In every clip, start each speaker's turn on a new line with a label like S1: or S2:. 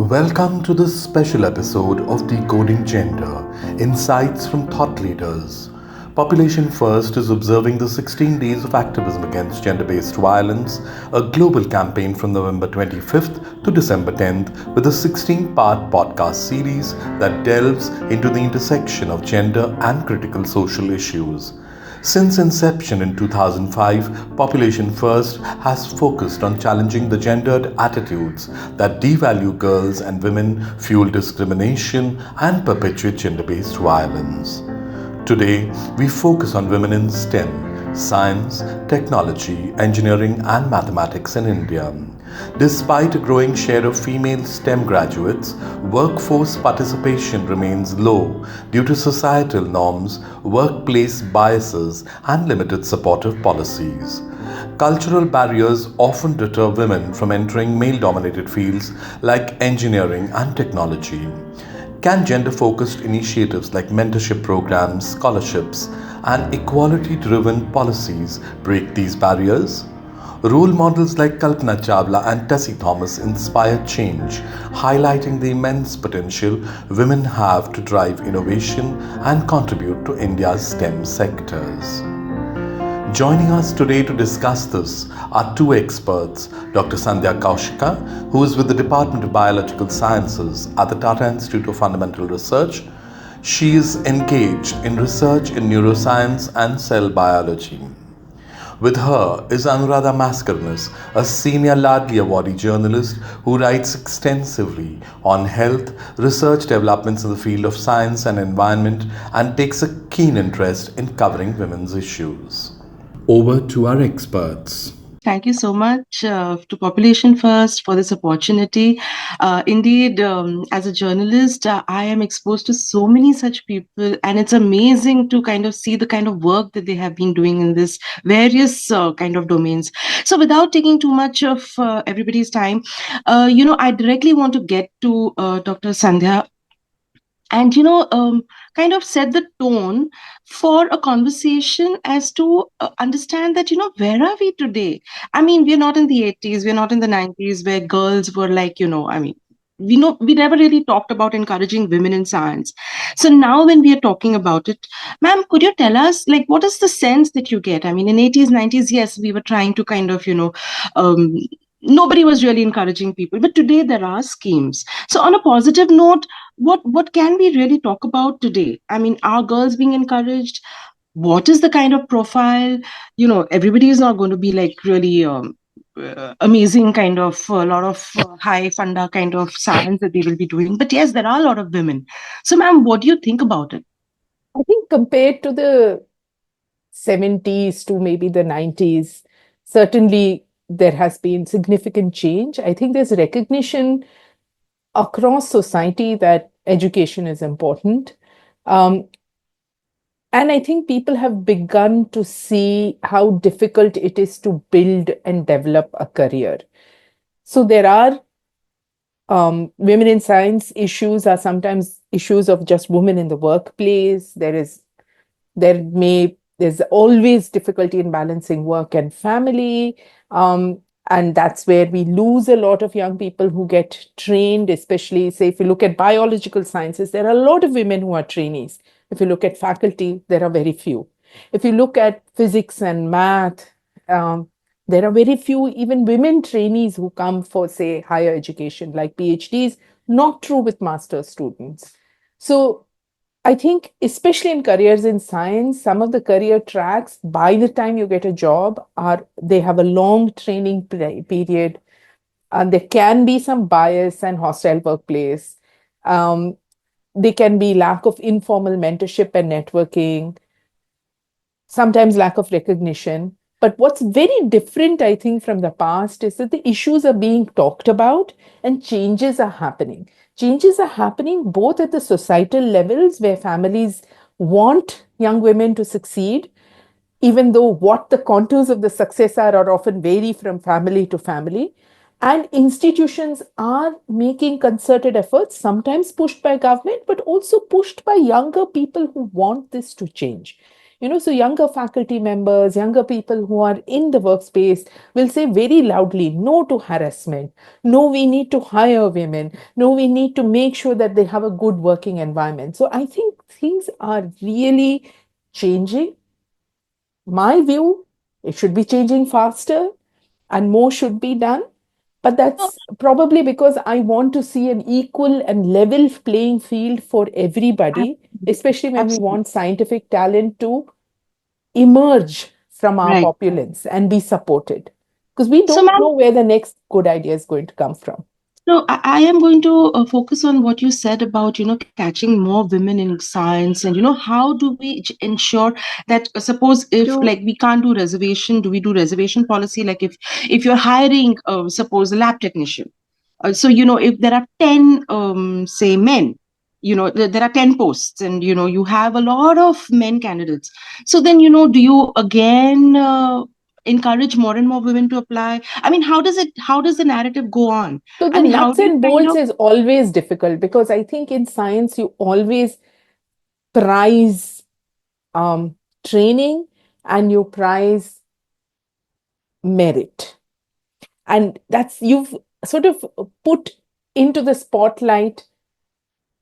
S1: Welcome to this special episode of Decoding Gender Insights from Thought Leaders. Population First is observing the 16 days of activism against gender based violence, a global campaign from November 25th to December 10th, with a 16-part podcast series that delves into the intersection of gender and critical social issues. Since inception in 2005, Population First has focused on challenging the gendered attitudes that devalue girls and women, fuel discrimination, and perpetuate gender based violence. Today, we focus on women in STEM, science, technology, engineering, and mathematics in India. Despite a growing share of female STEM graduates, workforce participation remains low due to societal norms, workplace biases, and limited supportive policies. Cultural barriers often deter women from entering male dominated fields like engineering and technology. Can gender focused initiatives like mentorship programs, scholarships, and equality driven policies break these barriers? Role models like Kalpana Chawla and Tessie Thomas inspire change, highlighting the immense potential women have to drive innovation and contribute to India's STEM sectors. Joining us today to discuss this are two experts, Dr. Sandhya Kaushika, who is with the Department of Biological Sciences at the Tata Institute of Fundamental Research. She is engaged in research in neuroscience and cell biology. With her is Anuradha Mascarenhas, a senior Ladli Awardee journalist who writes extensively on health, research developments in the field of science and environment, and takes a keen interest in covering women's issues. Over to our experts.
S2: Thank you so much to Population First for this opportunity. Indeed, as a journalist, I am exposed to so many such people, and it's amazing to kind of see the kind of work that they have been doing in this various kind of domains. So, without taking too much of everybody's time, I directly want to get to Dr. Sandhya and kind of set the tone for a conversation as to understand that where are we today. I mean, we're not in the 80s, we're not in the 90s where girls were like, we never really talked about encouraging women in science. So now when we are talking about it, ma'am, could you tell us, like, what is the sense that you get? I mean, in 80s, 90s, yes, we were trying to kind of um, nobody was really encouraging people, but today there are schemes. So on a positive note, what can we really talk about today? I mean, are girls being encouraged? What is the kind of profile? Everybody is not going to be like really amazing kind of a lot of high funda kind of science that they will be doing. But yes, there are a lot of women. So, ma'am, what do you think about it?
S3: I think compared to the 70s to maybe the 90s, certainly there has been significant change. I think there's recognition across society that education is important. Um, and I think people have begun to see how difficult it is to build and develop a career. So there are women in science issues are sometimes issues of just women in the workplace. There's always difficulty in balancing work and family. And that's where we lose a lot of young people who get trained, especially, say, if you look at biological sciences, there are a lot of women who are trainees. If you look at faculty, there are very few. If you look at physics and math, there are very few even women trainees who come for, say, higher education, like PhDs, not true with master's students. So I think, especially in careers in science, some of the career tracks, by the time you get a job, they have a long training period. And there can be some bias and hostile workplace. There can be lack of informal mentorship and networking, sometimes lack of recognition. But what's very different, I think, from the past is that the issues are being talked about and changes are happening. Changes are happening both at the societal levels where families want young women to succeed, even though what the contours of the success are often vary from family to family. And institutions are making concerted efforts, sometimes pushed by government, but also pushed by younger people who want this to change. So younger faculty members, younger people who are in the workspace will say very loudly no to harassment. No, we need to hire women. No, we need to make sure that they have a good working environment. So I think things are really changing. My view, it should be changing faster and more should be done. But that's probably because I want to see an equal and level playing field for everybody,
S2: Absolutely.
S3: especially when we
S2: Absolutely.
S3: want scientific talent to emerge from our
S2: Right.
S3: populace and be supported. Because we
S2: So,
S3: don't
S2: ma'am,
S3: know where the next good idea is going to come from.
S2: so I am going to focus on what you said about, catching more women in science, and how do we ensure that, suppose if
S3: To
S2: like we can't do reservation, do we do reservation policy? Like if you're hiring, suppose a lab technician, so if there are 10, say, men, there are 10 posts, and you have a lot of men candidates. So then, do you again encourage more and more women to apply? I mean, how does the narrative go on?
S3: So
S2: I
S3: the
S2: mean, how
S3: nuts
S2: do you
S3: and
S2: kind
S3: bolts
S2: of
S3: is always difficult because I think in science you always prize training and you prize merit. And that's you've sort of put into the spotlight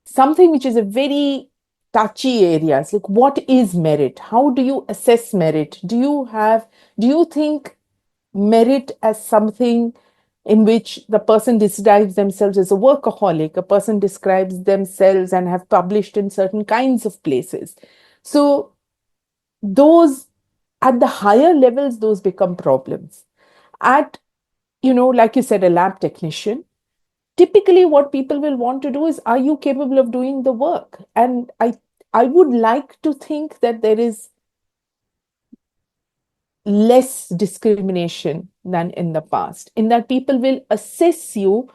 S3: something which is a very touchy areas, like what is merit? How do you assess merit? Do you think merit as something in which the person describes themselves as a workaholic, a person describes themselves and have published in certain kinds of places? So those at the higher levels, those become problems. At, like you said, a lab technician, typically what people will want to do is, are you capable of doing the work? And I would like to think that there is less discrimination than in the past, in that people will assess you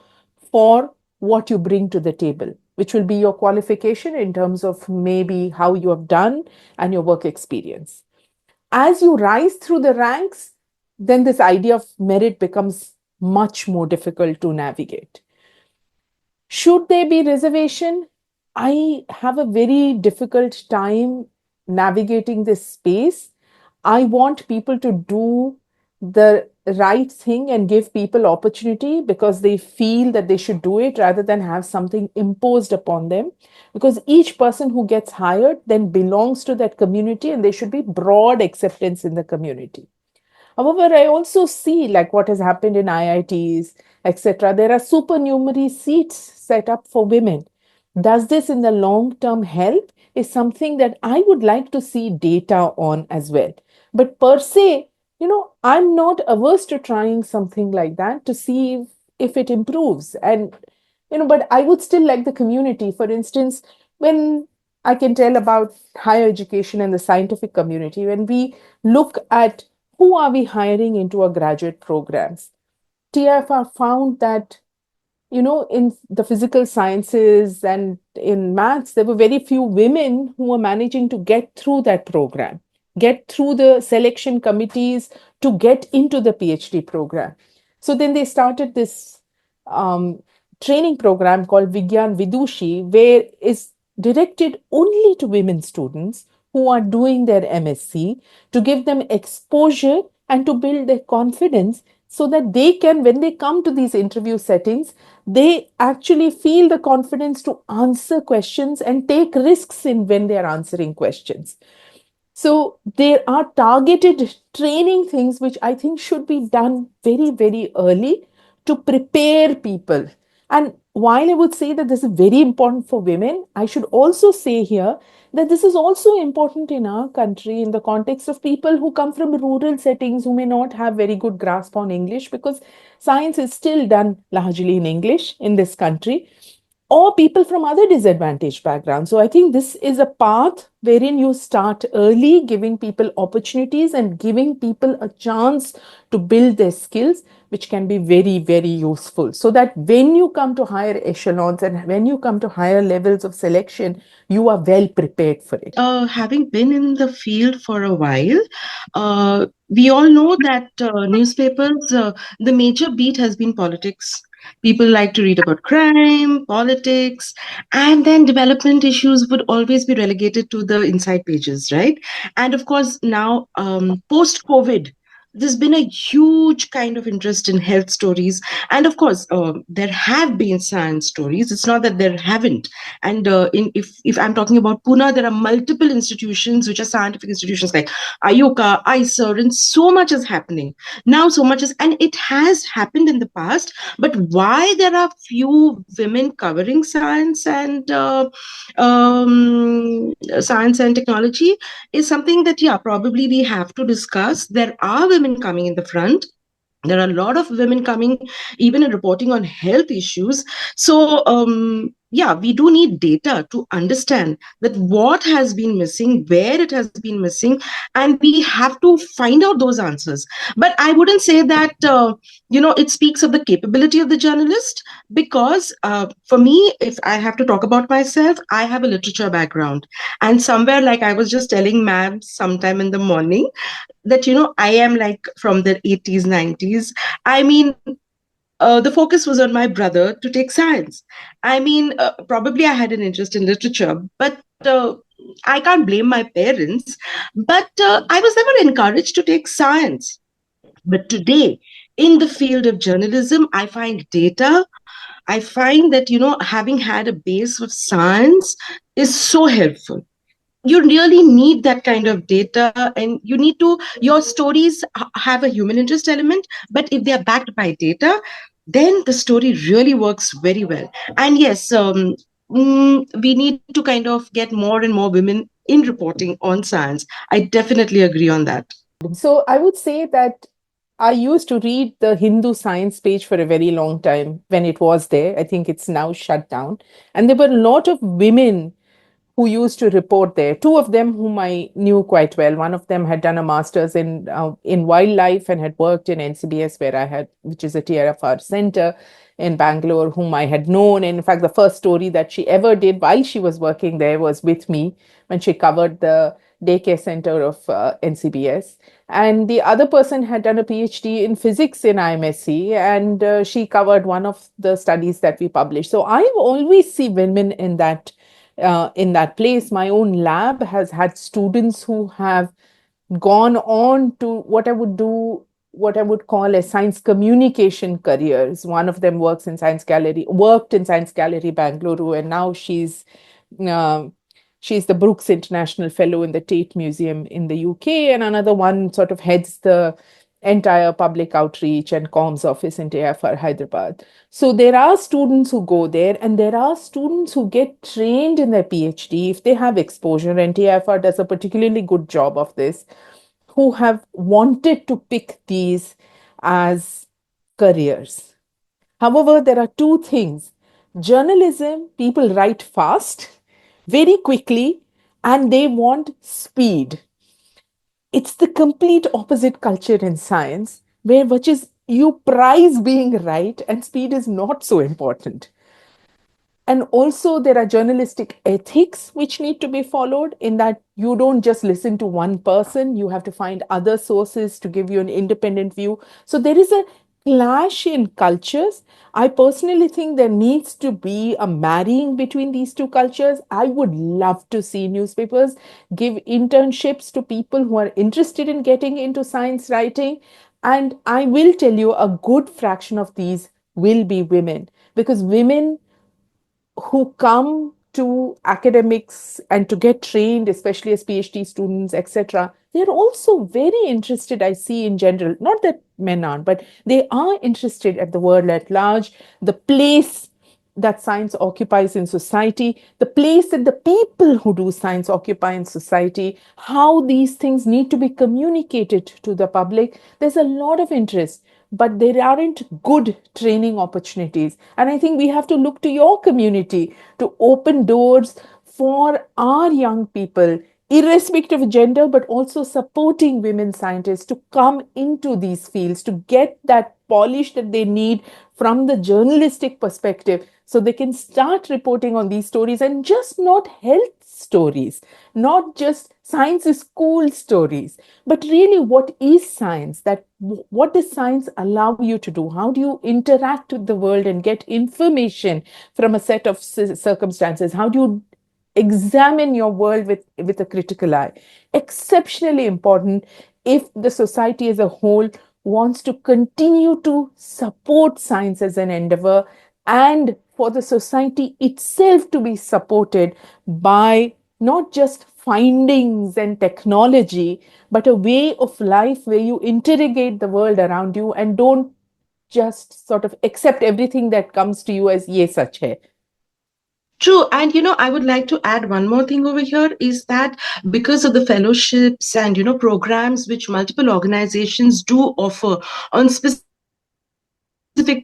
S3: for what you bring to the table, which will be your qualification in terms of maybe how you have done and your work experience. As you rise through the ranks, then this idea of merit becomes much more difficult to navigate. Should there be reservation? I have a very difficult time navigating this space. I want people to do the right thing and give people opportunity because they feel that they should do it rather than have something imposed upon them. Because each person who gets hired then belongs to that community and there should be broad acceptance in the community. However, I also see like what has happened in IITs, etc. There are supernumerary seats set up for women. Does this in the long term help? Is something that I would like to see data on as well. But per se, I'm not averse to trying something like that to see if it improves. And, but I would still like the community. For instance, when I can tell about higher education and the scientific community, when we look at who are we hiring into our graduate programs, TFR found that in the physical sciences and in maths, there were very few women who were managing to get through that program, get through the selection committees to get into the PhD program. So then they started this um, training program called Vigyan Vidushi, where is directed only to women students who are doing their MSc to give them exposure and to build their confidence so that they can, when they come to these interview settings, they actually feel the confidence to answer questions and take risks in when they are answering questions. So there are targeted training things which I think should be done very, very early to prepare people. And while I would say that this is very important for women, I should also say here that this is also important in our country in the context of people who come from rural settings who may not have very good grasp on English, because science is still done largely in English in this country, or people from other disadvantaged backgrounds. So I think this is a path wherein you start early, giving people opportunities and giving people a chance to build their skills, which can be very, very useful. So that when you come to higher echelons and when you come to higher levels of selection, you are well prepared for it.
S2: Having been in the field for a while, we all know that newspapers, the major beat has been politics. People like to read about crime, politics, and then development issues would always be relegated to the inside pages, right? And of course, now post COVID, there's been a huge kind of interest in health stories, and of course, there have been science stories. It's not that there haven't. And if I'm talking about Pune, there are multiple institutions which are scientific institutions like Ayoka, ICER, and so much is happening now. So much is, and it has happened in the past. But why there are few women covering science and technology is something that, yeah, probably we have to discuss. There are women coming in the front. There are a lot of women coming even in reporting on health issues. So yeah, we do need data to understand that what has been missing, where it has been missing, and we have to find out those answers. But I wouldn't say that it speaks of the capability of the journalist, because for me, if I have to talk about myself, I have a literature background. And somewhere, like I was just telling ma'am sometime in the morning, that I am like from the 80s 90s. I mean, the focus was on my brother to take science. I mean, probably I had an interest in literature, but I can't blame my parents. But I was never encouraged to take science. But today, in the field of journalism, I find data. I find that, having had a base of science is so helpful. You really need that kind of data, and you need to, your stories have a human interest element, but if they are backed by data, then the story really works very well. And yes, we need to kind of get more and more women in reporting on science. I definitely agree on that.
S3: So I would say that I used to read the Hindu science page for a very long time when it was there. I think it's now shut down. And there were a lot of women who used to report there. Two of them whom I knew quite well. One of them had done a master's in wildlife and had worked in NCBS, where I had, which is a TRFR center in Bangalore, whom I had known. And in fact, the first story that she ever did while she was working there was with me when she covered the daycare center of NCBS. And the other person had done a PhD in physics in IMSC, and she covered one of the studies that we published. So I always see women in that place. My own lab has had students who have gone on to what I would call as science communication careers. One of them worked in Science Gallery Bangalore, and now uh, she's the Brooks International Fellow in the Tate Museum in the UK, and another one sort of heads the entire public outreach and comms office in TFR Hyderabad. So there are students who go there, and there are students who get trained in their PhD if they have exposure, and TFR does a particularly good job of this, who have wanted to pick these as careers. However, there are two things. Journalism, people write fast, very quickly, and they want speed. It's the complete opposite culture in science, where which is you prize being right and speed is not so important. And also, there are journalistic ethics which need to be followed, in that you don't just listen to one person, you have to find other sources to give you an independent view. So, there is a clash in cultures. I personally think there needs to be a marrying between these two cultures. I would love to see newspapers give internships to people who are interested in getting into science writing. And I will tell you, a good fraction of these will be women, because women who come to academics and to get trained, especially as PhD students, etc., they're also very interested, I see, in general. Not that men aren't, but they are interested at the world at large, the place that science occupies in society, the place that the people who do science occupy in society, how these things need to be communicated to the public. There's a lot of interest, but there aren't good training opportunities. And I think we have to look to your community to open doors for our young people irrespective of gender, but also supporting women scientists to come into these fields, to get that polish that they need from the journalistic perspective, so they can start reporting on these stories, and just not health stories, not just science is cool stories, but really what is science, that what does science allow you to do, how do you interact with the world and get information from a set of circumstances, how do you examine your world with a critical eye. Exceptionally important if the society as a whole wants to continue to support science as an endeavor, and for the society itself to be supported by not just findings and technology, but a way of life where you interrogate the world around you and don't just sort of accept everything that comes to you as ye sach hai.
S2: True. And, I would like to add one more thing over here is that because of the fellowships and, programs which multiple organizations do offer on specific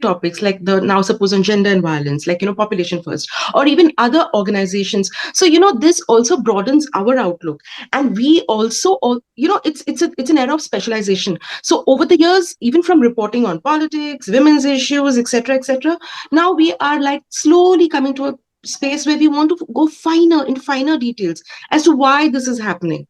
S2: topics, like the now suppose on gender and violence, like, population first, or even other organizations. So, this also broadens our outlook. And we also, it's an era of specialization. So over the years, even from reporting on politics, women's issues, etc., now we are like slowly coming to a space where we want to go finer details as to why this is happening.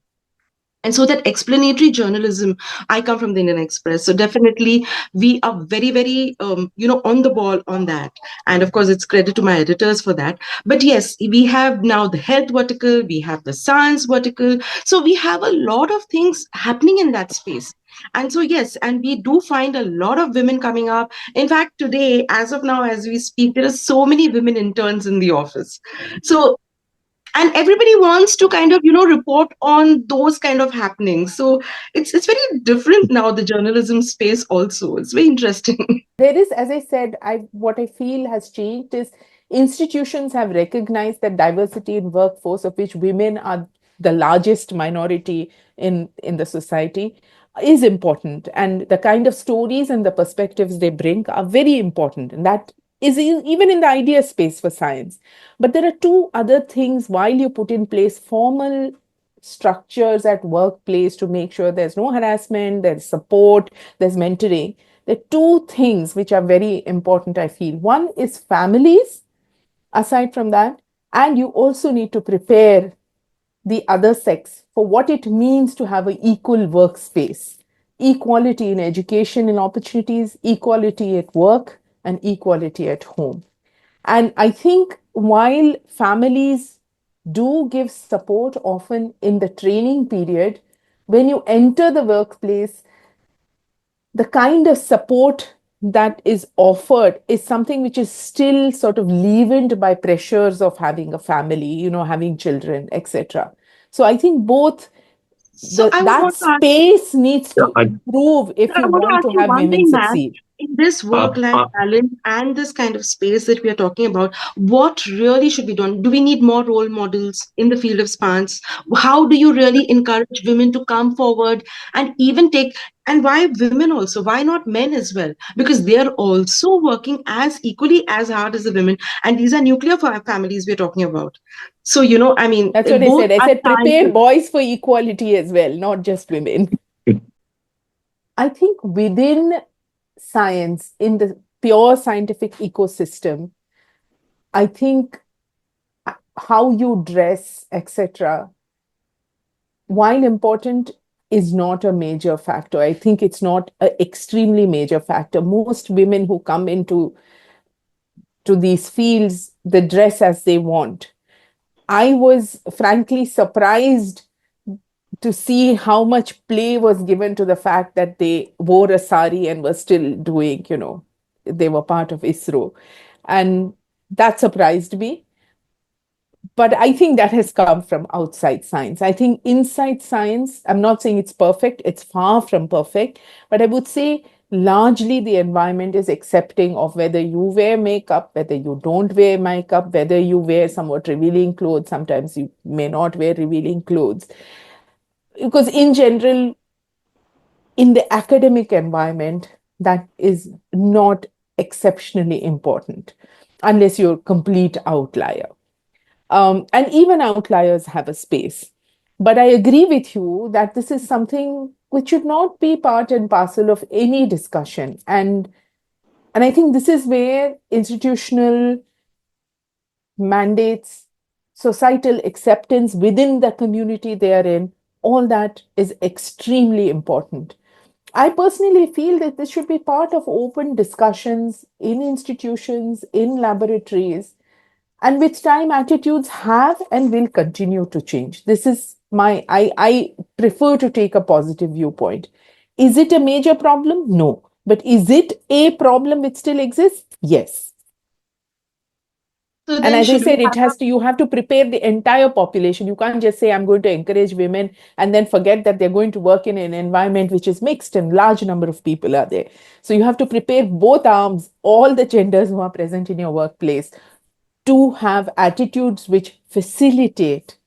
S2: And so that explanatory journalism, I come from the Indian Express, so definitely we are very, very on the ball on that. And of course it's credit to my editors for that. But yes, we have now the health vertical, we have the science vertical, so we have a lot of things happening in that space. And so yes, and we do find a lot of women coming up. In fact, today, as of now, as we speak, there are so many women interns in the office. So, and everybody wants to kind of report on those kind of happenings. So it's very different now, the journalism space also. It's very interesting.
S3: There is, as I said, what I feel has changed is institutions have recognized that diversity in workforce, of which women are the largest minority in the society, is important, and the kind of stories and the perspectives they bring are very important, and that is even in the idea space for science. But there are two other things while you put in place formal structures at workplace to make sure there's no harassment, there's support, there's mentoring. There are two things which are very important, I feel. One is families, aside from that, and you also need to prepare the other sex for what it means to have an equal workspace, equality in education and opportunities, equality at work, and equality at home. And I think while families do give support often in the training period, when you enter the workplace, the kind of support that is offered is something which is still sort of leavened by pressures of having a family, having children, etc. So I think both
S2: So I would
S3: that
S2: want to ask,
S3: space needs
S4: Yeah,
S3: to improve if
S2: I
S3: you
S2: want to
S3: want
S2: ask
S3: to
S2: you
S3: have
S2: one
S3: women
S2: thing, man.
S3: succeed.
S2: In this
S4: uh,
S2: work-life
S4: uh,
S2: balance and this kind of space that we are talking about, what really should be done? Do we need more role models in the field of science? How do you really encourage women to come forward and even take, and why women also? Why not men as well? Because they are also working as equally as hard as the women. And these are nuclear families we're talking about. So, I mean,
S3: That's what I
S2: both
S3: said. I
S2: are
S3: said prepare
S2: scientists.
S3: boys for equality as well, not just women. I think within science, in the pure scientific ecosystem, I think how you dress, etc., while important, is not a major factor. I think it's not an extremely major factor. Most women who come into to these fields, they dress as they want. I was frankly surprised to see how much play was given to the fact that they wore a sari and were still doing, they were part of ISRO. And that surprised me. But I think that has come from outside science. I think inside science, I'm not saying it's perfect, it's far from perfect, but I would say largely the environment is accepting of whether you wear makeup, whether you don't wear makeup, whether you wear somewhat revealing clothes. Sometimes you may not wear revealing clothes. Because in general, in the academic environment, that is not exceptionally important unless you're a complete outlier. And even outliers have a space. But I agree with you that this is something which should not be part and parcel of any discussion. And I think this is where institutional mandates, societal acceptance within the community they are in, all that is extremely important. I personally feel that this should be part of open discussions in institutions, in laboratories, and with time, attitudes have and will continue to change. This is I prefer to take a positive viewpoint. Is it a major problem? No. But is it a problem which still exists? Yes.
S2: So
S3: And
S2: then,
S3: as I
S2: should we
S3: said, it
S2: have
S3: has to, you have to prepare the entire population. You can't just say, I'm going to encourage women and then forget that they're going to work in an environment which is mixed and large number of people are there. So you have to prepare both arms, all the genders who are present in your workplace, to have attitudes which facilitate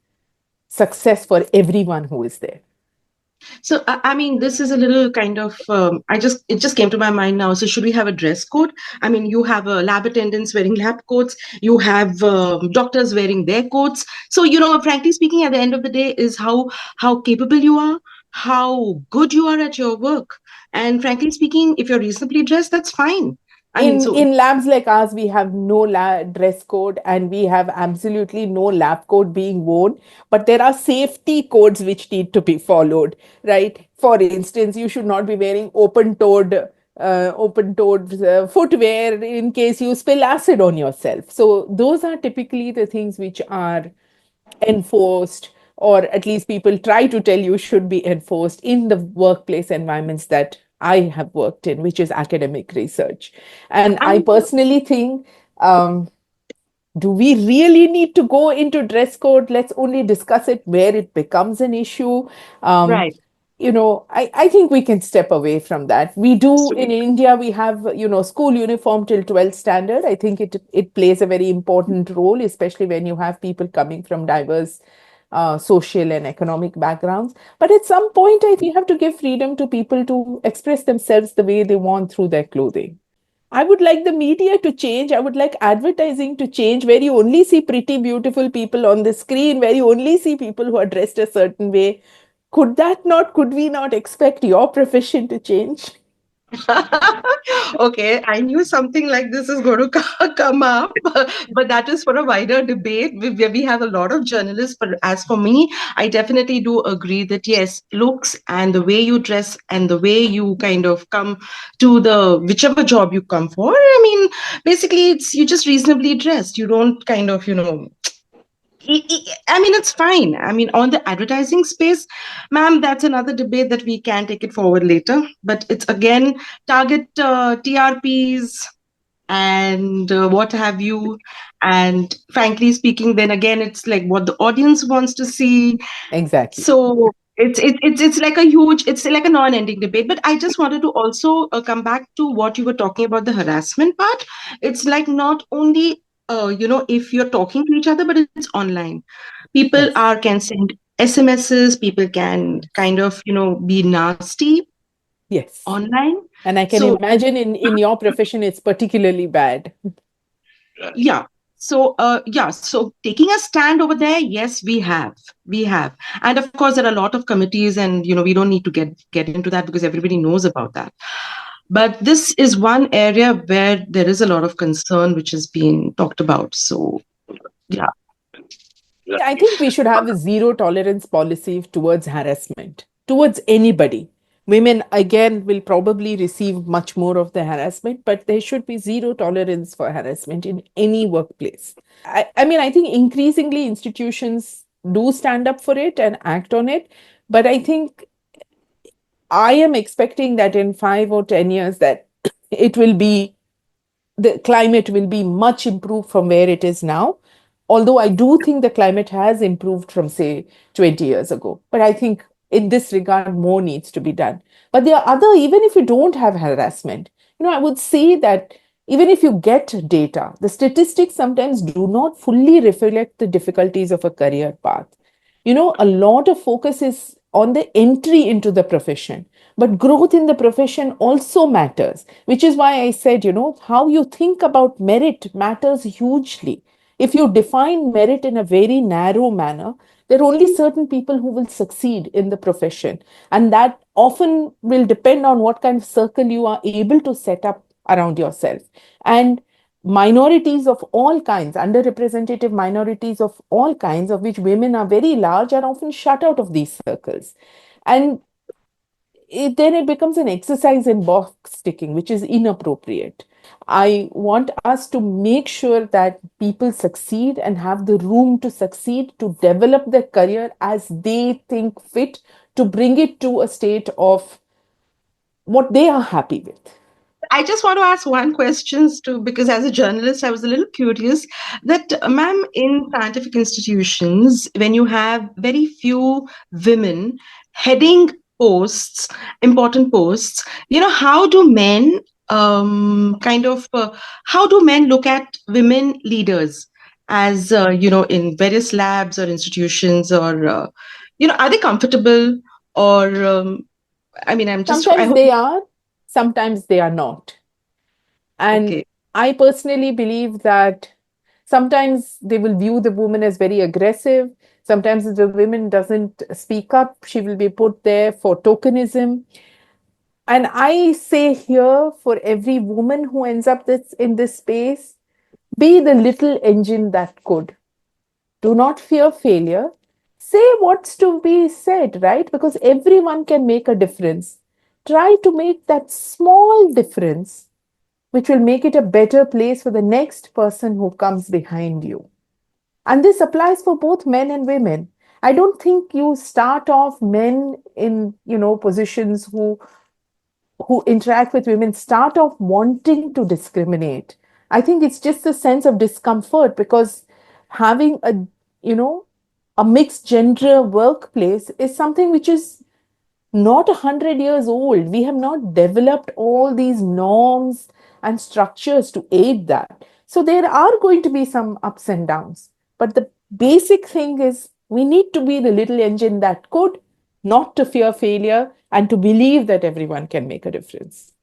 S3: success for everyone who is there.
S2: So, I mean, this is a little kind of, it just came to my mind now. So, should we have a dress code? I mean, you have lab attendants wearing lab coats, you have doctors wearing their coats. So, frankly speaking, at the end of the day, is how capable you are, how good you are at your work. And frankly speaking, if you're reasonably dressed, that's fine. I mean,
S3: in
S2: so
S3: in labs like ours, we have no dress code and we have absolutely no lab coat being worn, but there are safety codes which need to be followed, right? For instance, you should not be wearing open-toed footwear in case you spill acid on yourself. So those are typically the things which are enforced, or at least people try to tell you should be enforced in the workplace environments that I have worked in, which is academic research. And
S2: I
S3: I
S2: mean,
S3: personally think, um, do we really need to go into dress code? Let's only discuss it where it becomes an issue. Um,
S2: right.
S3: I think we can step away from that. We do in India, we have, school uniform till 12th standard. I think it plays a very important role, especially when you have people coming from diverse social and economic backgrounds. But at some point, I think you have to give freedom to people to express themselves the way they want through their clothing. I would like the media to change. I would like advertising to change, where you only see pretty, beautiful people on the screen, where you only see people who are dressed a certain way. Could we not expect your profession to change?
S2: Okay, I knew something like this is going to come up, but that is for a wider debate. We have a lot of journalists, but as for me, I definitely do agree that yes, looks and the way you dress and the way you kind of come to the whichever job you come for. I mean, basically, it's you just reasonably dressed. You don't kind of I mean, it's fine. I mean, on the advertising space, ma'am, that's another debate that we can take it forward later. But it's again target TRPs and what have you. And frankly speaking, then again, it's like what the audience wants to see.
S3: Exactly.
S2: So it's like a huge, it's like a non-ending debate. But I just wanted to also come back to what you were talking about, the harassment part. It's like not only if you're talking to each other, but it's online. People
S3: Yes.
S2: are can send SMSs. People can kind of be nasty
S3: Yes.
S2: online.
S3: And I can
S2: So
S3: imagine in your profession, it's particularly bad.
S2: yeah. So taking a stand over there, yes, we have, and of course there are a lot of committees, and we don't need to get into that because everybody knows about that. But this is one area where there is a lot of concern which is being talked about. So yeah.
S3: I think we should have a zero tolerance policy towards harassment, towards anybody. Women, again, will probably receive much more of the harassment, but there should be zero tolerance for harassment in any workplace. I mean, I think increasingly institutions do stand up for it and act on it, but I think I am expecting that in 5 or 10 years that it will be the climate will be much improved from where it is now. Although I do think the climate has improved from, say, 20 years ago. But I think in this regard, more needs to be done. But there are other, even if you don't have harassment, I would say that even if you get data, the statistics sometimes do not fully reflect the difficulties of a career path. A lot of focus is on the entry into the profession, but growth in the profession also matters, which is why I said, how you think about merit matters hugely. If you define merit in a very narrow manner, there are only certain people who will succeed in the profession. And that often will depend on what kind of circle you are able to set up around yourself. And minorities of all kinds, underrepresented minorities of all kinds, of which women are very large, are often shut out of these circles. And then it becomes an exercise in box ticking, which is inappropriate. I want us to make sure that people succeed and have the room to succeed, to develop their career as they think fit, to bring it to a state of what they are happy with.
S2: I just want to ask one question too, because as a journalist, I was a little curious that, ma'am, in scientific institutions, when you have very few women heading posts, important posts, how do men how do men look at women leaders as, in various labs or institutions, or, are they comfortable, or, I
S3: Sometimes
S2: hope,
S3: they are, sometimes they are not. And
S2: okay.
S3: I personally believe that sometimes they will view the woman as very aggressive. Sometimes if the woman doesn't speak up, she will be put there for tokenism. And I say here, for every woman who ends up in this space, be the little engine that could. Do not fear failure. Say what's to be said, right? Because everyone can make a difference. Try to make that small difference, which will make it a better place for the next person who comes behind you. And this applies for both men and women. I don't think you start off men in, positions who interact with women start off wanting to discriminate. I think it's just a sense of discomfort because having a mixed gender workplace is something which is not 100 years old. We have not developed all these norms and structures to aid that. So there are going to be some ups and downs. But the basic thing is we need to be the little engine that could, not to fear failure, and to believe that everyone can make a difference.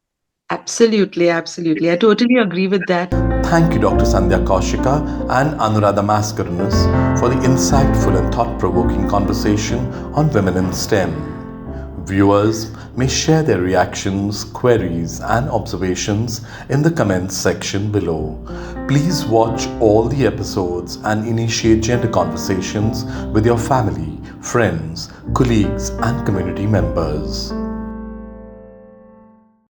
S2: Absolutely, absolutely. I totally agree with that.
S1: Thank you, Dr. Sandhya Kaushika and Anuradha Mascarenhas, for the insightful and thought-provoking conversation on women in STEM. Viewers may share their reactions, queries, and observations in the comments section below. Please watch all the episodes and initiate gender conversations with your family, friends, colleagues, and community members.